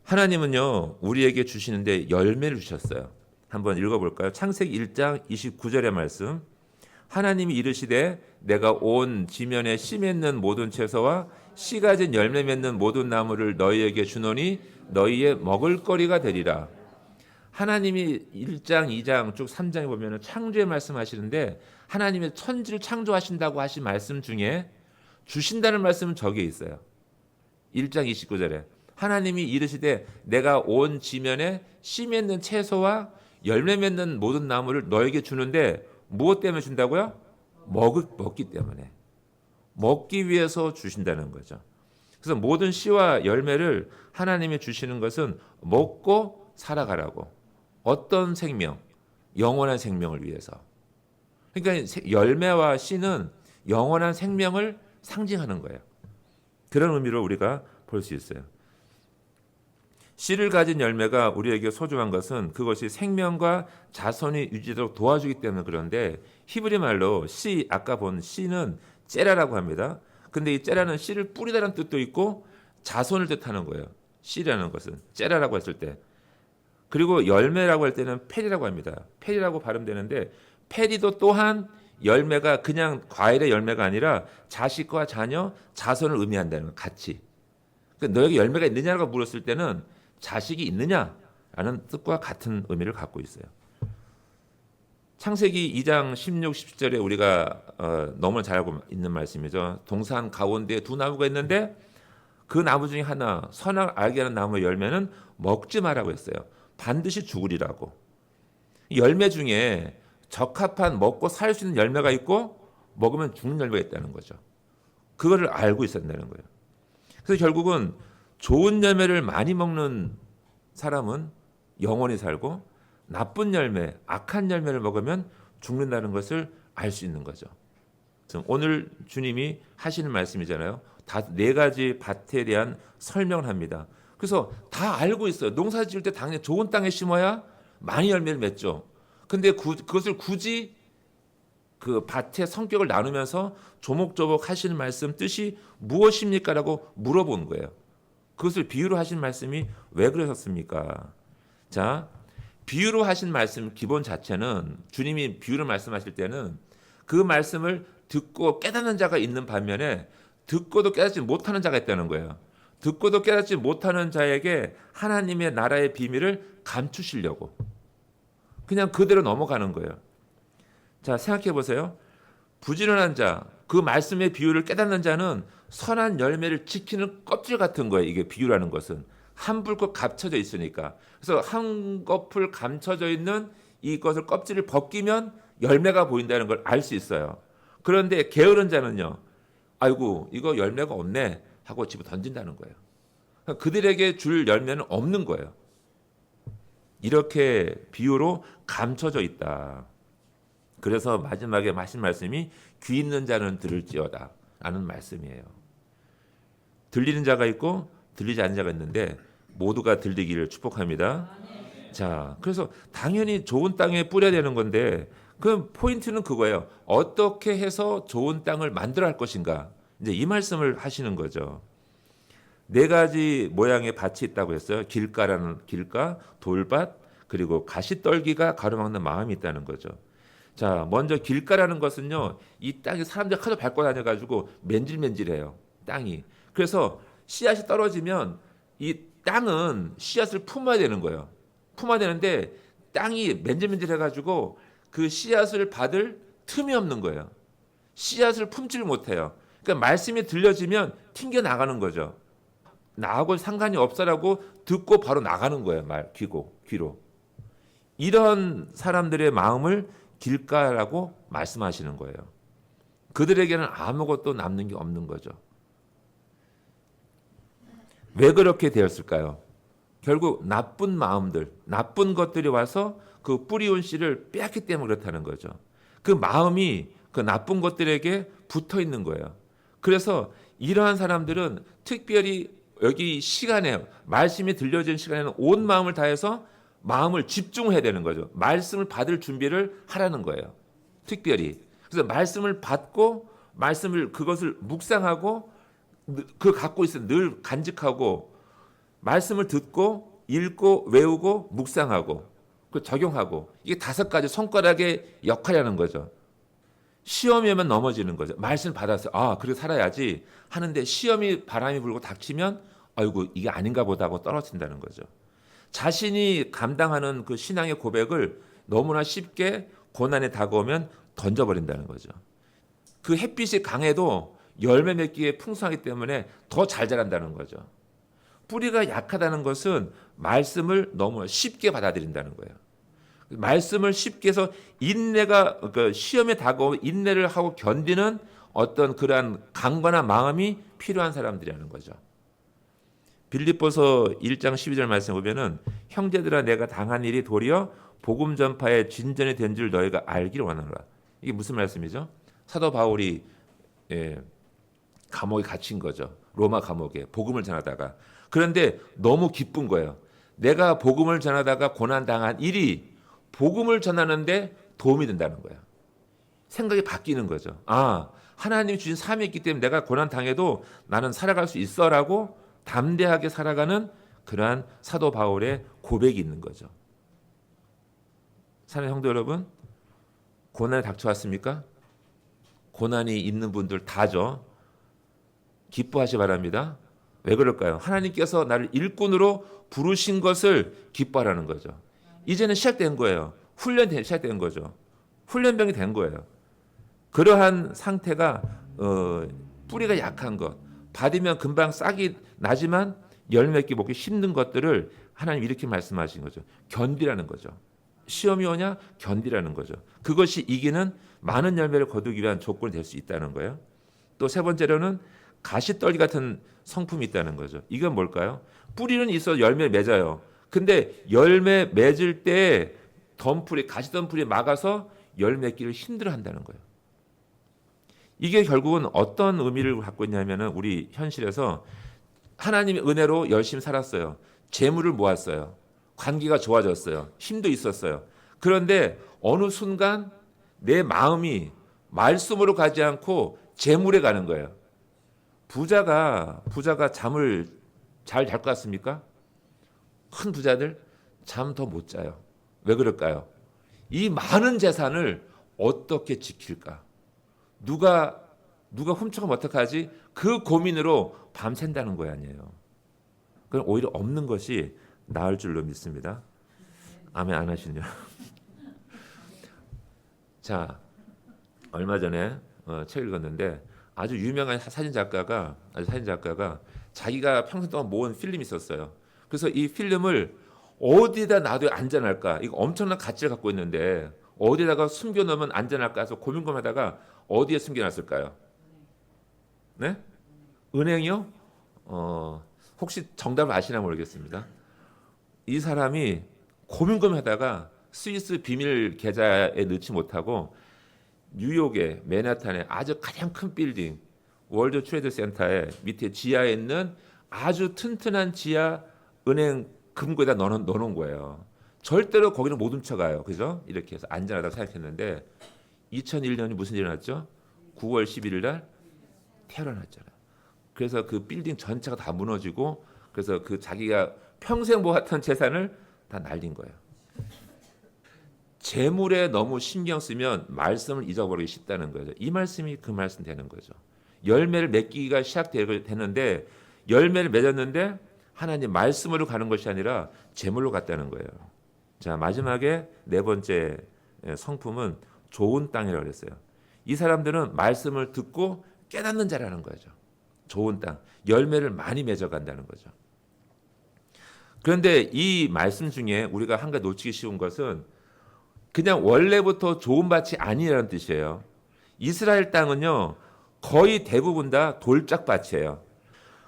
하나님은요, 우리에게 주시는데 열매를 주셨어요. 한번 읽어볼까요? 창세기 1장 29절의 말씀. 하나님이 이르시되 내가 온 지면에 씨 맺는 모든 채소와 씨 가진 열매 맺는 모든 나무를 너희에게 주노니 너희의 먹을거리가 되리라. 하나님이 1장, 2장, 쭉 3장에 보면 창조의 말씀하시는데 하나님의 천지를 창조하신다고 하신 말씀 중에 주신다는 말씀은 저기에 있어요. 1장 29절에 하나님이 이르시되 내가 온 지면에 씨 맺는 채소와 열매 맺는 모든 나무를 너에게 주는데 무엇 때문에 준다고요? 먹기 때문에. 먹기 위해서 주신다는 거죠. 그래서 모든 씨와 열매를 하나님이 주시는 것은 먹고 살아가라고. 어떤 생명? 영원한 생명을 위해서. 그러니까 열매와 씨는 영원한 생명을 상징하는 거예요. 그런 의미로 우리가 볼 수 있어요. 씨를 가진 열매가 우리에게 소중한 것은 그것이 생명과 자손이 유지되도록 도와주기 때문에 그런데 히브리 말로 씨, 아까 본 씨는 째라라고 합니다. 근데 이 째라는 씨를 뿌리다는 뜻도 있고 자손을 뜻하는 거예요. 씨라는 것은 째라라고 했을 때. 그리고 열매라고 할 때는 페리라고 합니다. 페리라고 발음되는데 페리도 또한 열매가 그냥 과일의 열매가 아니라 자식과 자녀, 자손을 의미한다는 거예요. 같이. 그러니까 너에게 열매가 있느냐라고 물었을 때는 자식이 있느냐라는 뜻과 같은 의미를 갖고 있어요. 창세기 2장 16, 17절에 우리가 너무 잘 알고 있는 말씀이죠. 동산 가운데에 두 나무가 있는데 그 나무 중에 하나 선악을 알게 하는 나무의 열매는 먹지 말라고 했어요. 반드시 죽으리라고. 열매 중에 적합한 먹고 살 수 있는 열매가 있고 먹으면 죽는 열매가 있다는 거죠. 그거를 알고 있었다는 거예요. 그래서 결국은 좋은 열매를 많이 먹는 사람은 영원히 살고 나쁜 열매, 악한 열매를 먹으면 죽는다는 것을 알 수 있는 거죠. 오늘 주님이 하시는 말씀이잖아요. 다 네 가지 밭에 대한 설명을 합니다. 그래서 다 알고 있어요. 농사 지을 때 당연히 좋은 땅에 심어야 많이 열매를 맺죠. 근데 그것을 굳이 그 밭의 성격을 나누면서 조목조목 하시는 말씀 뜻이 무엇입니까? 라고 물어본 거예요. 그것을 비유로 하신 말씀이 왜 그러셨습니까? 자, 비유로 하신 말씀 기본 자체는 주님이 비유로 말씀하실 때는 그 말씀을 듣고 깨닫는 자가 있는 반면에 듣고도 깨닫지 못하는 자가 있다는 거예요. 듣고도 깨닫지 못하는 자에게 하나님의 나라의 비밀을 감추시려고 그냥 그대로 넘어가는 거예요. 자, 생각해 보세요. 부지런한 자, 그 말씀의 비유를 깨닫는 자는 선한 열매를 지키는 껍질 같은 거예요. 이게 비유라는 것은 한불꽃 감춰져 있으니까. 그래서 한꺼풀 감춰져 있는 이것을 껍질을 벗기면 열매가 보인다는 걸 알 수 있어요. 그런데 게으른 자는요. 아이고 이거 열매가 없네 하고 집어 던진다는 거예요. 그러니까 그들에게 줄 열매는 없는 거예요. 이렇게 비유로 감춰져 있다. 그래서 마지막에 하신 말씀이 귀 있는 자는 들을지어다 라는 말씀이에요. 들리는 자가 있고 들리지 않는 자가 있는데 모두가 들리기를 축복합니다. 자, 그래서 당연히 좋은 땅에 뿌려야 되는 건데 그 포인트는 그거예요. 어떻게 해서 좋은 땅을 만들어 할 것인가. 이제 이 말씀을 하시는 거죠. 네 가지 모양의 밭이 있다고 했어요. 길가, 돌밭, 그리고 가시떨기가 가로막는 마음이 있다는 거죠. 자, 먼저 길가라는 것은요, 이 땅이 사람들이 하도 밟고 다녀가지고 맨질맨질해요. 땅이. 그래서 씨앗이 떨어지면 이 땅은 씨앗을 품어야 되는 거예요. 품어야 되는데 땅이 맨질맨질해가지고 그 씨앗을 받을 틈이 없는 거예요. 씨앗을 품지를 못해요. 그러니까 말씀이 들려지면 튕겨 나가는 거죠. 나하고 상관이 없어라고 듣고 바로 나가는 거예요. 귀로. 이런 사람들의 마음을 길가라고 말씀하시는 거예요. 그들에게는 아무것도 남는 게 없는 거죠. 왜 그렇게 되었을까요? 결국 나쁜 마음들, 나쁜 것들이 와서 그 뿌리온 씨를 빼앗기 때문에 그렇다는 거죠. 그 마음이 그 나쁜 것들에게 붙어 있는 거예요. 그래서 이러한 사람들은 특별히 여기 시간에 말씀이 들려진 시간에는 온 마음을 다해서 마음을 집중해야 되는 거죠. 말씀을 받을 준비를 하라는 거예요. 특별히. 그래서 말씀을 받고 그것을 묵상하고 그 갖고 있어 늘 간직하고 말씀을 듣고 읽고 외우고 묵상하고 그 적용하고 이게 5가지 손가락의 역할이라는 거죠. 시험이 오면 넘어지는 거죠. 말씀 받아서 그래 살아야지 하는데 시험이 바람이 불고 닥치면 아이고 이게 아닌가 보다 하고 떨어진다는 거죠. 자신이 감당하는 그 신앙의 고백을 너무나 쉽게 고난이 다가오면 던져버린다는 거죠. 그 햇빛이 강해도 열매 맺기에 풍성하기 때문에 더 잘 자란다는 거죠. 뿌리가 약하다는 것은 말씀을 너무 쉽게 받아들인다는 거예요. 말씀을 쉽게 해서 인내가 시험에 다가오면 인내를 하고 견디는 어떤 그러한 강건한 마음이 필요한 사람들이라는 거죠. 빌립보서 1장 12절 말씀 보면은 형제들아 내가 당한 일이 도리어 복음 전파의 진전이 된 줄 너희가 알기를 원하노라. 이게 무슨 말씀이죠? 사도 바울이 감옥에 갇힌 거죠. 로마 감옥에 복음을 전하다가. 그런데 너무 기쁜 거예요. 내가 복음을 전하다가 고난 당한 일이 복음을 전하는데 도움이 된다는 거예요. 생각이 바뀌는 거죠. 하나님이 주신 삶이 있기 때문에 내가 고난 당해도 나는 살아갈 수 있어라고 담대하게 살아가는 그러한 사도 바울의 고백이 있는 거죠. 사랑하는 성도 여러분, 고난이 닥쳐왔습니까? 고난이 있는 분들 다죠. 기뻐하시 바랍니다. 왜 그럴까요? 하나님께서 나를 일꾼으로 부르신 것을 기뻐하라는 거죠. 이제는 시작된 거예요. 훈련이 시작된 거죠. 훈련병이 된 거예요. 그러한 상태가 뿌리가 약한 것, 받으면 금방 싹이 나지만 열매 맺기 힘든 것들을 하나님 이렇게 말씀하신 거죠. 견디라는 거죠. 시험이 오냐? 견디라는 거죠. 그것이 이기는 많은 열매를 거두기 위한 조건이 될 수 있다는 거예요. 또 세 번째로는 가시떨기 같은 성품이 있다는 거죠. 이건 뭘까요? 뿌리는 있어 열매 맺어요. 근데 열매 맺을 때 덤풀이 가시덤풀이 막아서 열매 맺기를 힘들어한다는 거예요. 이게 결국은 어떤 의미를 갖고 있냐면은 우리 현실에서 하나님의 은혜로 열심히 살았어요. 재물을 모았어요. 관계가 좋아졌어요. 힘도 있었어요. 그런데 어느 순간 내 마음이 말씀으로 가지 않고 재물에 가는 거예요. 부자가 잠을 잘 잘 것 같습니까? 큰 부자들 잠 더 못 자요. 왜 그럴까요? 이 많은 재산을 어떻게 지킬까? 누가 훔쳐가면 어떡하지? 그 고민으로 밤샌다는 거 아니에요. 그럼 오히려 없는 것이 나을 줄로 믿습니다. 아멘 안 하시네요. 자, 얼마 전에 책 읽었는데 아주 유명한 사진 작가가 자기가 평생 동안 모은 필름이 있었어요. 그래서 이 필름을 어디에다 놔둬야 안전할까? 이거 엄청난 가치를 갖고 있는데 어디다가 숨겨놓으면 안전할까 해서 고민하다가 어디에 숨겨놨을까요? 네? 은행이요? 혹시 정답을 아시나 모르겠습니다. 이 사람이 고민하다가 스위스 비밀 계좌에 넣지 못하고 뉴욕의 맨하탄의 아주 가장 큰 빌딩 월드 트레이드 센터의 밑에 지하에 있는 아주 튼튼한 지하 은행 금고에다 넣어놓은 거예요. 절대로 거기는 못 훔쳐가요. 그죠? 이렇게 해서 안전하다고 생각했는데 2001년이 무슨 일이 났죠? 9월 11일 날 테러 났잖아요. 그래서 그 빌딩 전체가 다 무너지고 그래서 그 자기가 평생 모았던 재산을 다 날린 거예요. 재물에 너무 신경 쓰면 말씀을 잊어버리기 쉽다는 거죠. 이 말씀이 그 말씀 되는 거죠. 열매를 맺기가 시작되는데 열매를 맺었는데 하나님 말씀으로 가는 것이 아니라 재물로 갔다는 거예요. 자, 마지막에 네 번째 성품은 좋은 땅이라고 그랬어요. 이 사람들은 말씀을 듣고 깨닫는 자라는 거죠. 좋은 땅, 열매를 많이 맺어간다는 거죠. 그런데 이 말씀 중에 우리가 한 가지 놓치기 쉬운 것은 그냥 원래부터 좋은 밭이 아니라는 뜻이에요. 이스라엘 땅은요 거의 대부분 다 돌짝밭이에요.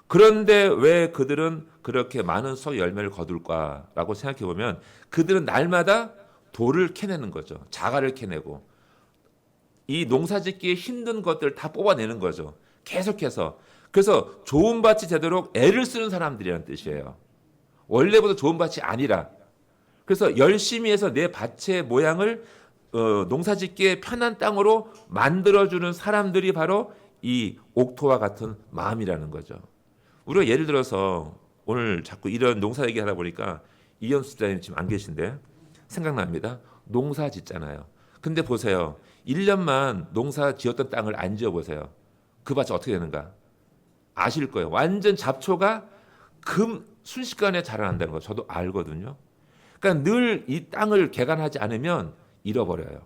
그런데 왜 그들은 그렇게 많은 수 열매를 거둘까라고 생각해 보면 그들은 날마다 돌을 캐내는 거죠. 자갈을 캐내고 이 농사짓기에 힘든 것들 다 뽑아내는 거죠. 계속해서. 그래서 좋은 밭이 되도록 애를 쓰는 사람들이라는 뜻이에요. 원래부터 좋은 밭이 아니라. 그래서 열심히 해서 내 밭의 모양을 농사짓기에 편한 땅으로 만들어주는 사람들이 바로 이 옥토와 같은 마음이라는 거죠. 우리가 예를 들어서 오늘 자꾸 이런 농사 얘기하다 보니까 이현수 집사님 지금 안 계신데 생각납니다. 농사 짓잖아요. 근데 보세요. 1년만 농사 지었던 땅을 안 지어보세요. 그 밭이 어떻게 되는가? 아실 거예요. 완전 잡초가 순식간에 자라난다는 거 저도 알거든요. 그러니까 늘 이 땅을 개간하지 않으면 잃어버려요.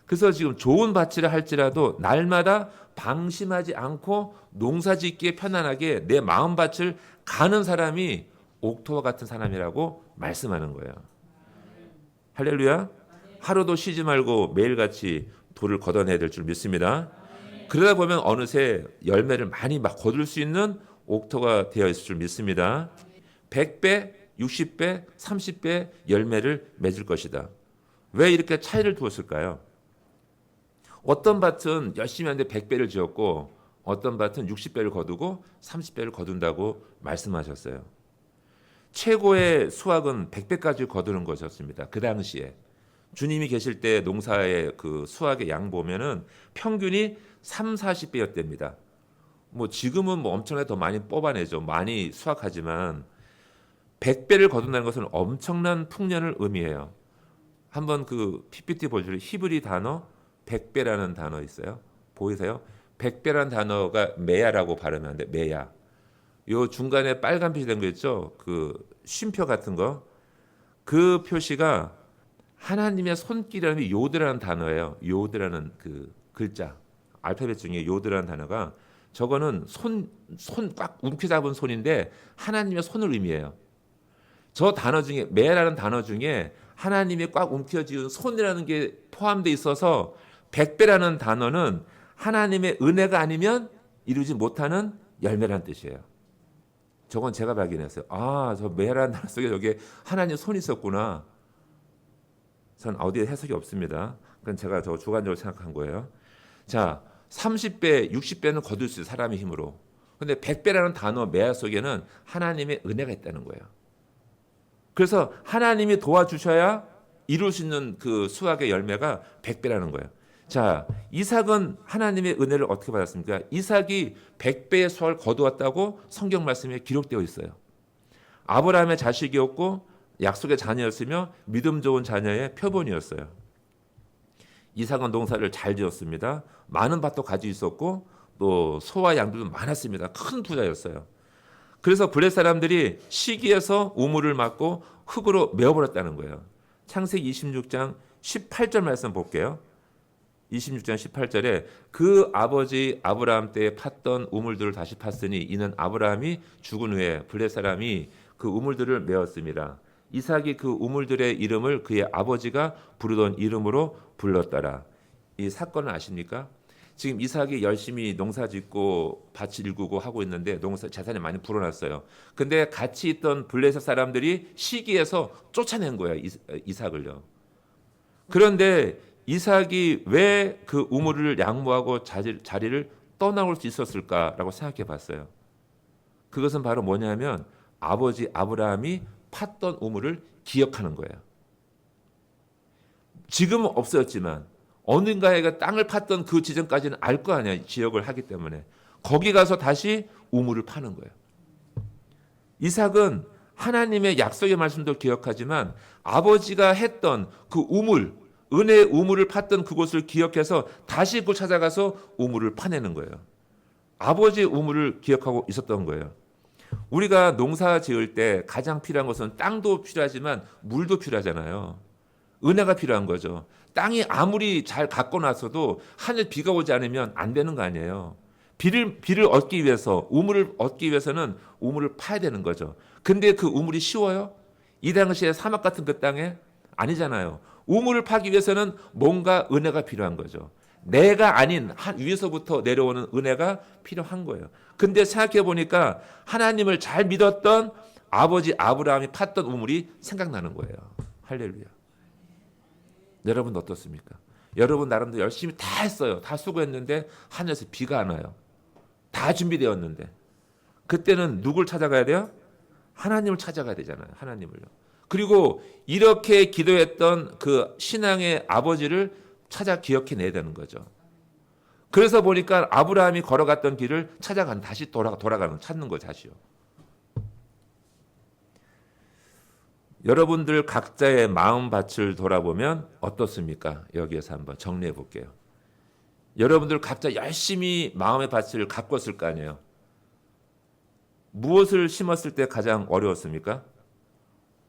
그래서 지금 좋은 밭이라 할지라도 날마다 방심하지 않고 농사짓기에 편안하게 내 마음밭을 가는 사람이 옥토와 같은 사람이라고 말씀하는 거예요. 할렐루야. 하루도 쉬지 말고 매일같이 돌을 걷어내야 될 줄 믿습니다. 그러다 보면 어느새 열매를 많이 막 거둘 수 있는 옥토가 되어 있을 줄 믿습니다. 100배, 60배, 30배 열매를 맺을 것이다. 왜 이렇게 차이를 두었을까요? 어떤 밭은 열심히 하는데 100배를 지었고 어떤 밭은 60배를 거두고 30배를 거둔다고 말씀하셨어요. 최고의 수확은 100배까지 거두는 것이었습니다. 그 당시에. 주님이 계실 때 농사의 그 수확의 양 보면은 평균이 3, 40배였답니다. 뭐 지금은 뭐 엄청나게 더 많이 뽑아내죠. 많이 수확하지만 100배를 거둔다는 것은 엄청난 풍년을 의미해요. 한번 그 PPT 보여줄 히브리 단어 100배라는 단어 있어요. 보이세요? 100배라는 단어가 메야라고 발음하는데 메야. 요 중간에 빨간 표시 된 거 있죠? 그 쉼표 같은 거. 그 표시가 하나님의 손길이라는 요드라는 단어예요. 요드라는 그 글자. 알파벳 중에 요드라는 단어가 저거는 손 꽉 움켜잡은 손인데 하나님의 손을 의미해요. 저 단어 중에 메라는 단어 중에 하나님이 꽉 움켜쥐은 손이라는 게 포함되어 있어서 100배라는 단어는 하나님의 은혜가 아니면 이루지 못하는 열매라는 뜻이에요. 저건 제가 발견했어요. 아, 저 메라는 단어 속에 여기에 하나님 손이 있었구나. 전 어디에 해석이 없습니다. 그건 제가 저 주관적으로 생각한 거예요. 자, 30배, 60배는 거둘 수 있어요. 사람의 힘으로. 근데 100배라는 단어 메아 속에는 하나님의 은혜가 있다는 거예요. 그래서 하나님이 도와주셔야 이룰 수 있는 그 수확의 열매가 100배라는 거예요. 자, 이삭은 하나님의 은혜를 어떻게 받았습니까? 이삭이 100배의 수확을 거두었다고 성경 말씀에 기록되어 있어요. 아브라함의 자식이었고 약속의 자녀였으며 믿음 좋은 자녀의 표본이었어요. 이삭은 농사를 잘 지었습니다. 많은 밭도 가지고 있었고 또 소와 양들도 많았습니다. 큰 부자였어요. 그래서 블레 사람들이 시기에서 우물을 막고 흙으로 메워버렸다는 거예요. 창세기 26장 18절 말씀 볼게요. 26장 18절에 그 아버지 아브라함 때 팠던 우물들을 다시 팠으니 이는 아브라함이 죽은 후에 블레 사람이 그 우물들을 메웠습니다. 이삭이 그 우물들의 이름을 그의 아버지가 부르던 이름으로 불렀더라. 이 사건을 아십니까? 지금 이삭이 열심히 농사짓고 밭을 일구고 하고 있는데 농사 재산이 많이 불어났어요. 근데 같이 있던 블레셋 사람들이 시기에서 쫓아낸 거예요. 이삭을요. 그런데 이삭이 왜 그 우물을 양보하고 자리를 떠나올 수 있었을까라고 생각해 봤어요. 그것은 바로 뭐냐면 아버지 아브라함이 팠던 우물을 기억하는 거예요. 지금은 없어졌지만 어딘가에 땅을 팠던 그 지점까지는 알 거 아니야. 지역을 하기 때문에. 거기 가서 다시 우물을 파는 거예요. 이삭은 하나님의 약속의 말씀도 기억하지만 아버지가 했던 그 우물, 은혜의 우물을 팠던 그곳을 기억해서 다시 그곳 찾아가서 우물을 파내는 거예요. 아버지의 우물을 기억하고 있었던 거예요. 우리가 농사 지을 때 가장 필요한 것은 땅도 필요하지만 물도 필요하잖아요. 은혜가 필요한 거죠. 땅이 아무리 잘 갖고 놨어도 하늘 비가 오지 않으면 안 되는 거 아니에요. 비를 얻기 위해서, 우물을 얻기 위해서는 우물을 파야 되는 거죠. 근데 그 우물이 쉬워요? 이 당시에 사막 같은 그 땅에? 아니잖아요. 우물을 파기 위해서는 뭔가 은혜가 필요한 거죠. 내가 아닌 위에서부터 내려오는 은혜가 필요한 거예요. 근데 생각해 보니까 하나님을 잘 믿었던 아버지 아브라함이 팠던 우물이 생각나는 거예요. 할렐루야. 여러분 어떻습니까? 여러분 나름대로 열심히 다 했어요. 다 수고했는데 하늘에서 비가 안 와요. 다 준비되었는데. 그때는 누굴 찾아가야 돼요? 하나님을 찾아가야 되잖아요. 하나님을요. 그리고 이렇게 기도했던 그 신앙의 아버지를 찾아 기억해내야 되는 거죠. 그래서 보니까 아브라함이 걸어갔던 길을 찾아가는, 다시 찾는 거 다시요. 여러분들 각자의 마음밭을 돌아보면 어떻습니까? 여기에서 한번 정리해 볼게요. 여러분들 각자 열심히 마음의 밭을 가꿨을 거 아니에요. 무엇을 심었을 때 가장 어려웠습니까?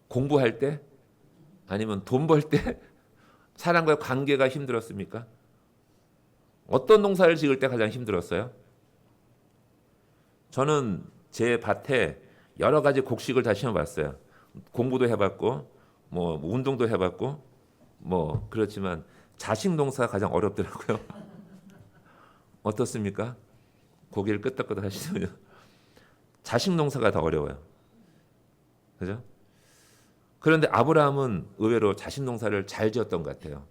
공부할 때? 아니면 돈 벌 때? 사람과의 관계가 힘들었습니까? 어떤 농사를 지을 때 가장 힘들었어요? 저는 제 밭에 여러 가지 곡식을 다 심어봤어요. 공부도 해봤고, 뭐 운동도 해봤고, 뭐 그렇지만 자식 농사가 가장 어렵더라고요. 어떻습니까? 고개를 끄덕끄덕 하시면요. 자식 농사가 더 어려워요. 그죠? 그런데 아브라함은 의외로 자식 농사를 잘 지었던 것 같아요.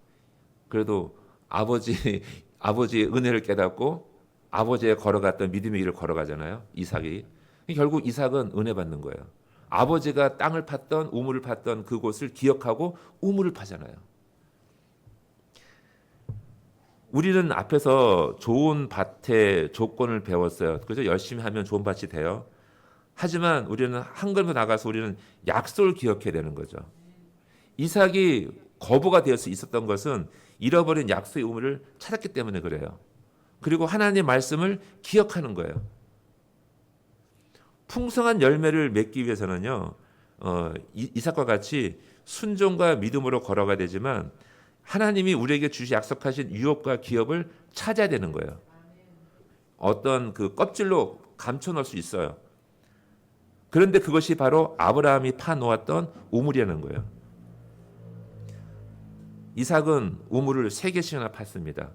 그래도 아버지의 은혜를 깨닫고 아버지의 걸어갔던 믿음의 길을 걸어가잖아요. 이삭이. 결국 이삭은 은혜 받는 거예요. 아버지가 땅을 팠던 우물을 팠던 그곳을 기억하고 우물을 파잖아요. 우리는 앞에서 좋은 밭의 조건을 배웠어요. 그래서 열심히 하면 좋은 밭이 돼요. 하지만 우리는 한 걸음 나가서 우리는 약속을 기억해야 되는 거죠. 이삭이 거부가 되어 있었던 것은 잃어버린 약속의 우물을 찾았기 때문에 그래요. 그리고 하나님의 말씀을 기억하는 거예요. 풍성한 열매를 맺기 위해서는요, 이삭과 같이 순종과 믿음으로 걸어가야 되지만 하나님이 우리에게 약속하신 유업과 기업을 찾아야 되는 거예요. 어떤 그 껍질로 감춰놓을 수 있어요. 그런데 그것이 바로 아브라함이 파놓았던 우물이라는 거예요. 이삭은 우물을 3개씩이나 팠습니다.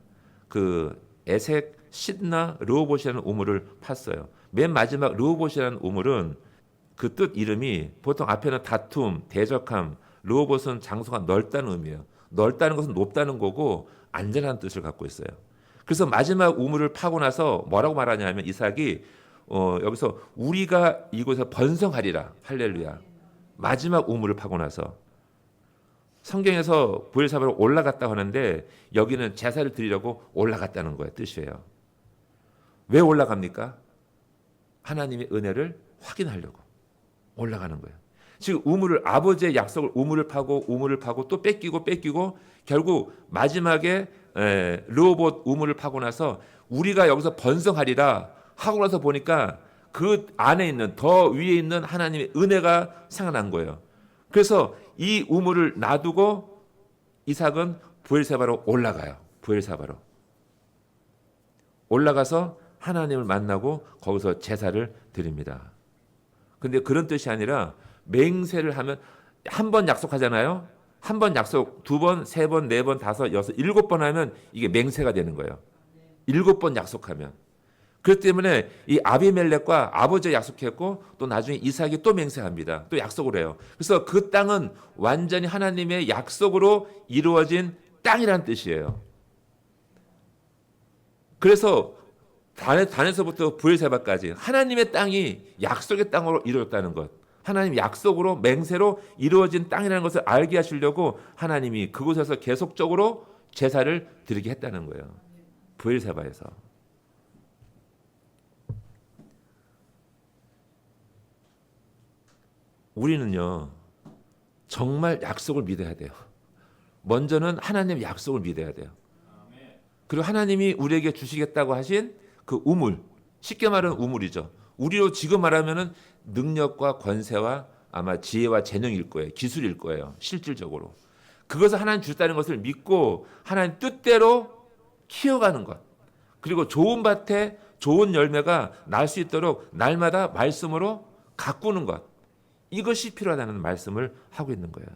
그 에색, 시드나, 르호봇이라는 우물을 팠어요. 맨 마지막 르호봇이라는 우물은 그 뜻 이름이 보통 앞에는 다툼, 대적함, 르호봇은 장소가 넓다는 의미예요. 넓다는 것은 높다는 거고 안전한 뜻을 갖고 있어요. 그래서 마지막 우물을 파고 나서 뭐라고 말하냐면 이삭이 여기서 우리가 이곳에서 번성하리라. 할렐루야. 마지막 우물을 파고 나서 성경에서 브엘사바로 올라갔다 하는데 여기는 제사를 드리려고 올라갔다는 거예요. 뜻이에요. 왜 올라갑니까? 하나님의 은혜를 확인하려고 올라가는 거예요. 지금 아버지의 약속을 우물을 파고 또 뺏기고 결국 마지막에 르호봇 우물을 파고 나서 우리가 여기서 번성하리라 하고 나서 보니까 그 안에 있는 더 위에 있는 하나님의 은혜가 생각난 거예요. 그래서 이 우물을 놔두고 이삭은 브엘세바로 올라가요. 브엘세바로 올라가서 하나님을 만나고 거기서 제사를 드립니다. 근데 그런 뜻이 아니라 맹세를 하면 한 번 약속하잖아요. 한 번 약속, 2번, 3번, 4번, 5, 6, 7번 하면 이게 맹세가 되는 거예요. 7번 약속하면. 그렇기 때문에 이 아비멜렉과 아버지가 약속했고 또 나중에 이삭이 또 맹세합니다. 또 약속을 해요. 그래서 그 땅은 완전히 하나님의 약속으로 이루어진 땅이라는 뜻이에요. 그래서 단에서부터 브엘세바까지 하나님의 땅이 약속의 땅으로 이루어졌다는 것. 하나님 약속으로 맹세로 이루어진 땅이라는 것을 알게 하시려고 하나님이 그곳에서 계속적으로 제사를 드리게 했다는 거예요. 브엘세바에서. 우리는요, 정말 약속을 믿어야 돼요. 먼저는 하나님의 약속을 믿어야 돼요. 그리고 하나님이 우리에게 주시겠다고 하신 그 우물, 쉽게 말하면 우물이죠. 우리로 지금 말하면은 능력과 권세와 아마 지혜와 재능일 거예요. 기술일 거예요. 실질적으로. 그것을 하나님 주셨다는 것을 믿고 하나님 뜻대로 키워가는 것. 그리고 좋은 밭에 좋은 열매가 날 수 있도록 날마다 말씀으로 가꾸는 것. 이것이 필요하다는 말씀을 하고 있는 거예요.